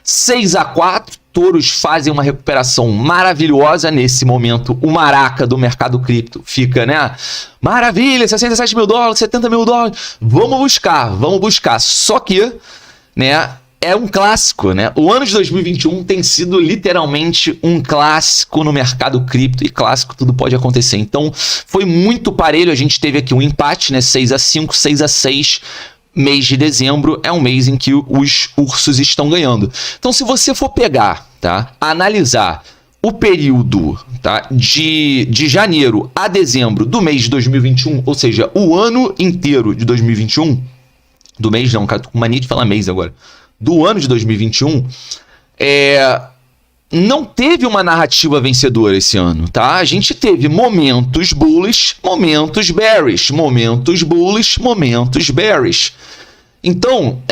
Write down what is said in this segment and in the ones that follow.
6-4, touros fazem uma recuperação maravilhosa nesse momento. O maraca do mercado cripto fica, né? Maravilha, 67 mil dólares, 70 mil dólares. Vamos buscar. Só que, né? É um clássico, né? O ano de 2021 tem sido literalmente um clássico no mercado cripto, e clássico tudo pode acontecer. Então, foi muito parelho. A gente teve aqui um empate, né? 6-5, 6-6. Mês de dezembro é um mês em que os ursos estão ganhando. Então, se você for pegar, tá? Analisar o período, tá? De janeiro a dezembro do mês de 2021, ou seja, o ano inteiro de 2021, do mês não, cara, tô com mania de falar mês agora. Do ano de 2021, não teve uma narrativa vencedora esse ano, tá? A gente teve momentos bullish, momentos bearish, momentos bullish, momentos bearish. Então,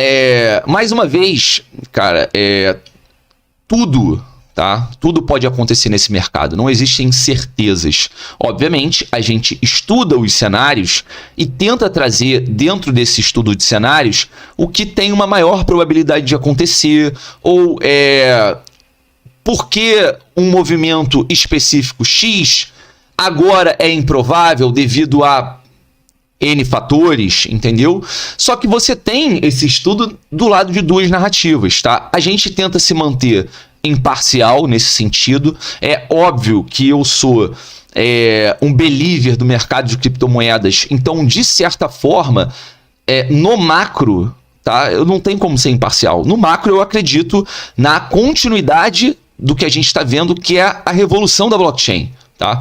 mais uma vez, cara, tudo, tá? Tudo pode acontecer nesse mercado, não existem certezas. Obviamente, a gente estuda os cenários e tenta trazer dentro desse estudo de cenários o que tem uma maior probabilidade de acontecer, ou por que um movimento específico X agora é improvável devido a N fatores, entendeu? Só que você tem esse estudo do lado de duas narrativas, tá? A gente tenta se manter imparcial nesse sentido. É óbvio que eu sou um believer do mercado de criptomoedas, então, de certa forma, no macro, tá? Eu não tenho como ser imparcial. No macro, eu acredito na continuidade do que a gente está vendo, que é a revolução da blockchain, tá?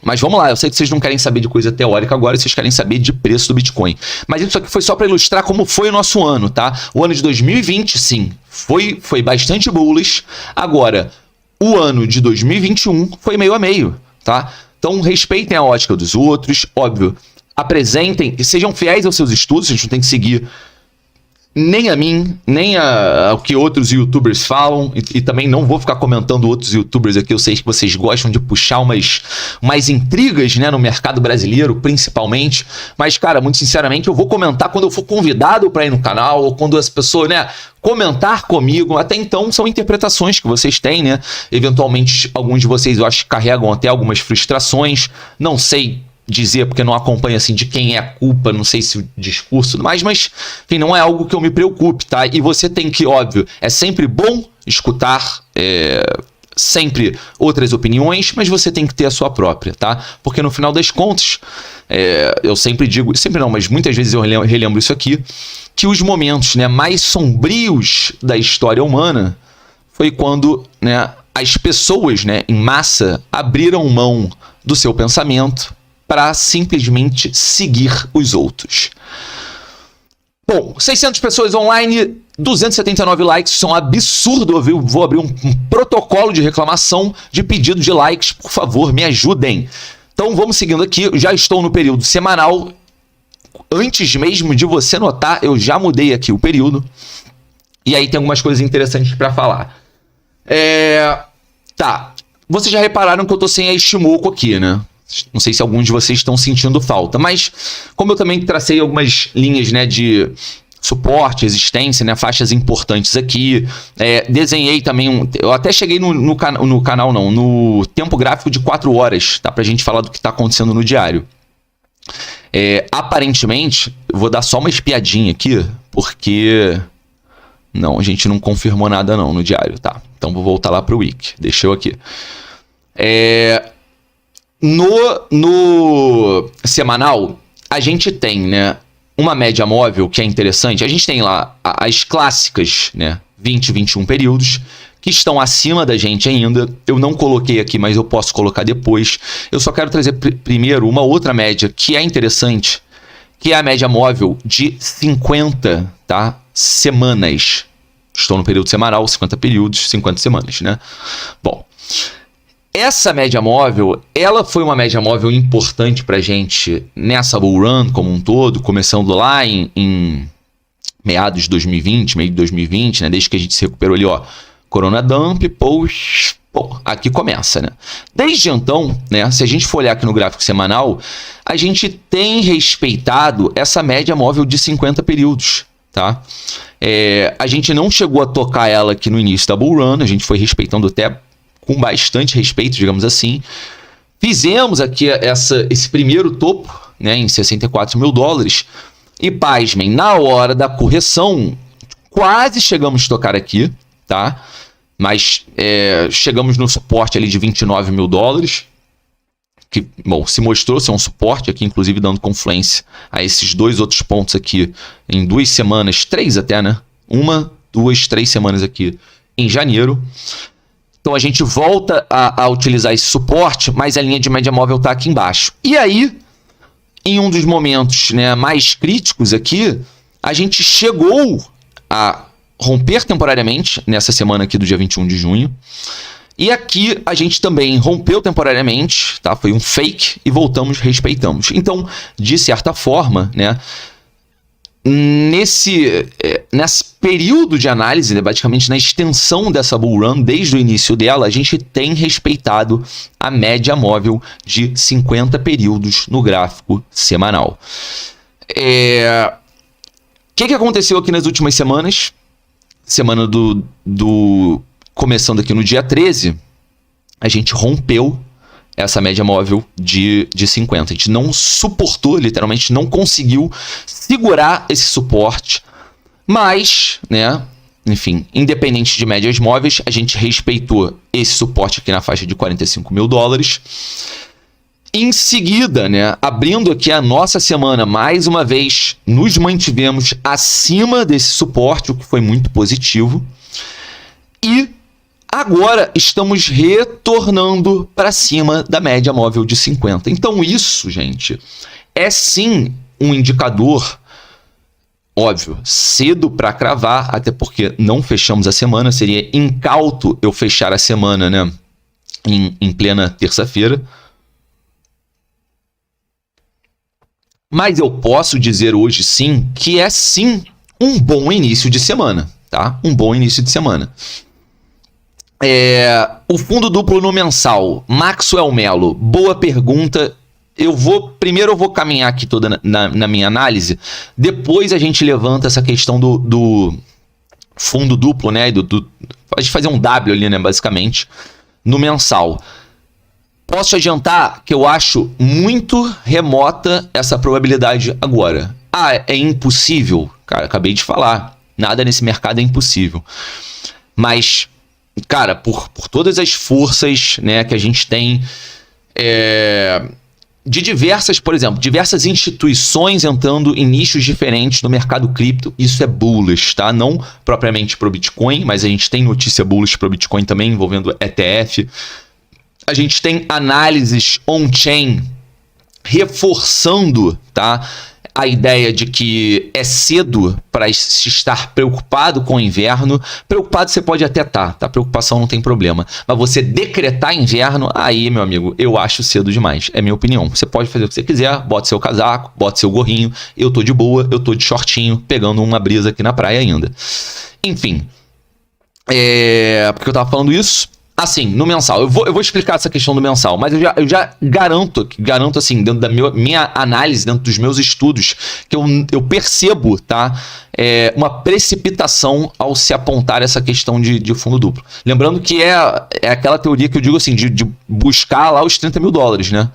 Mas vamos lá, eu sei que vocês não querem saber de coisa teórica agora, vocês querem saber de preço do Bitcoin. Mas isso aqui foi só para ilustrar como foi o nosso ano, tá? O ano de 2020, sim, foi bastante bullish. Agora, o ano de 2021 foi meio a meio, tá? Então, respeitem a ótica dos outros, óbvio. Apresentem e sejam fiéis aos seus estudos, a gente não tem que seguir nem a mim, nem ao que outros youtubers falam, e também não vou ficar comentando outros youtubers aqui. Eu sei que vocês gostam de puxar umas intrigas, né, no mercado brasileiro, principalmente, mas, cara, muito sinceramente, eu vou comentar quando eu for convidado para ir no canal, ou quando as pessoas, né, comentar comigo. Até então, são interpretações que vocês têm, né, eventualmente, alguns de vocês, eu acho que carregam até algumas frustrações, não sei dizer, porque não acompanho assim de quem é a culpa, não sei se o discurso e tudo mais, mas enfim, não é algo que eu me preocupe, tá? E você tem que, óbvio, é sempre bom escutar sempre outras opiniões, mas você tem que ter a sua própria, tá? Porque no final das contas, eu sempre digo, sempre não, mas muitas vezes eu relembro isso aqui, que os momentos, né, mais sombrios da história humana foi quando, né, as pessoas, né, em massa abriram mão do seu pensamento para simplesmente seguir os outros. Bom, 600 pessoas online, 279 likes, isso é um absurdo. Eu vou abrir um protocolo de reclamação, de pedido de likes, por favor, me ajudem. Então vamos seguindo aqui, eu já estou no período semanal. Antes mesmo de você notar, eu já mudei aqui o período. E aí tem algumas coisas interessantes para falar. Tá, vocês já repararam que eu tô sem a Ishimoku aqui, né? Não sei se alguns de vocês estão sentindo falta, mas como eu também tracei algumas linhas, né, de suporte, existência, né, faixas importantes aqui, desenhei também eu até cheguei no canal não, no tempo gráfico de 4 horas, tá, pra gente falar do que tá acontecendo no diário. Aparentemente, eu vou dar só uma espiadinha aqui, porque não, a gente não confirmou nada não no diário, tá? Então vou voltar lá pro wiki, deixa eu aqui. No semanal, a gente tem, né, uma média móvel que é interessante. A gente tem lá as clássicas, né, 20, 21 períodos, que estão acima da gente ainda. Eu não coloquei aqui, mas eu posso colocar depois. Eu só quero trazer primeiro uma outra média que é interessante, que é a média móvel de 50, tá, semanas. Estou no período semanal, 50 períodos, 50 semanas, né? Bom, essa média móvel, ela foi uma média móvel importante pra gente nessa bull run como um todo, começando lá em meados de 2020, meio de 2020, né? Desde que a gente se recuperou ali, ó, Corona Dump, aqui começa, né? Desde então, né, se a gente for olhar aqui no gráfico semanal, a gente tem respeitado essa média móvel de 50 períodos, tá? A gente não chegou a tocar ela aqui no início da Bull Run, a gente foi respeitando até com bastante respeito, digamos assim. Fizemos aqui esse primeiro topo, né, em 64 mil dólares, e pasmem, na hora da correção, quase chegamos a tocar aqui, tá? Mas chegamos no suporte ali de 29 mil dólares, que, bom, se mostrou ser um suporte aqui, inclusive dando confluência a esses dois outros pontos aqui em 2 semanas, 3 até, né? 1, 2, 3 semanas aqui em janeiro. Então a gente volta a utilizar esse suporte, mas a linha de média móvel está aqui embaixo. E aí, em um dos momentos, né, mais críticos aqui, a gente chegou a romper temporariamente nessa semana aqui do dia 21 de junho. E aqui a gente também rompeu temporariamente, tá? Foi um fake e voltamos, respeitamos. Então, de certa forma, né, nesse período de análise, né, basicamente na extensão dessa Bull Run, desde o início dela, a gente tem respeitado a média móvel de 50 períodos no gráfico semanal. O que aconteceu aqui nas últimas semanas? Semana começando aqui no dia 13, a gente rompeu essa média móvel de 50. A gente não suportou, literalmente não conseguiu segurar esse suporte, mas, né, enfim, independente de médias móveis, a gente respeitou esse suporte aqui na faixa de 45 mil dólares. Em seguida, né, abrindo aqui a nossa semana, mais uma vez, nos mantivemos acima desse suporte, o que foi muito positivo. E agora estamos retornando para cima da média móvel de 50. Então isso, gente, é sim um indicador, óbvio, cedo para cravar, até porque não fechamos a semana, seria incauto eu fechar a semana, né, em plena terça-feira. Mas eu posso dizer hoje sim que é sim um bom início de semana, tá? Um bom início de semana. O fundo duplo no mensal, Maxwell Mello, boa pergunta. Primeiro eu vou caminhar aqui toda na minha análise, depois a gente levanta essa questão do fundo duplo, né? A gente fazer um W ali, né? Basicamente, no mensal. Posso te adiantar que eu acho muito remota essa probabilidade agora. É impossível? Cara, acabei de falar. Nada nesse mercado é impossível. Mas, cara, por todas as forças, né, que a gente tem, de diversas, por exemplo, diversas instituições entrando em nichos diferentes no mercado cripto, isso é bullish, tá? Não propriamente para o Bitcoin, mas a gente tem notícia bullish para o Bitcoin também, envolvendo ETF. A gente tem análises on-chain reforçando, tá, a ideia de que é cedo para se estar preocupado com o inverno. Preocupado você pode até estar, tá? Preocupação não tem problema. Mas você decretar inverno, aí, meu amigo, eu acho cedo demais. É minha opinião. Você pode fazer o que você quiser, bota seu casaco, bota seu gorrinho. Eu tô de boa, eu tô de shortinho, pegando uma brisa aqui na praia ainda. Enfim, porque eu tava falando isso? Assim, no mensal, eu vou explicar essa questão do mensal, mas eu já garanto assim, dentro da minha análise, dentro dos meus estudos, que eu percebo, tá, uma precipitação ao se apontar essa questão de fundo duplo. Lembrando que é aquela teoria que eu digo assim, de buscar lá os 30 mil dólares, né?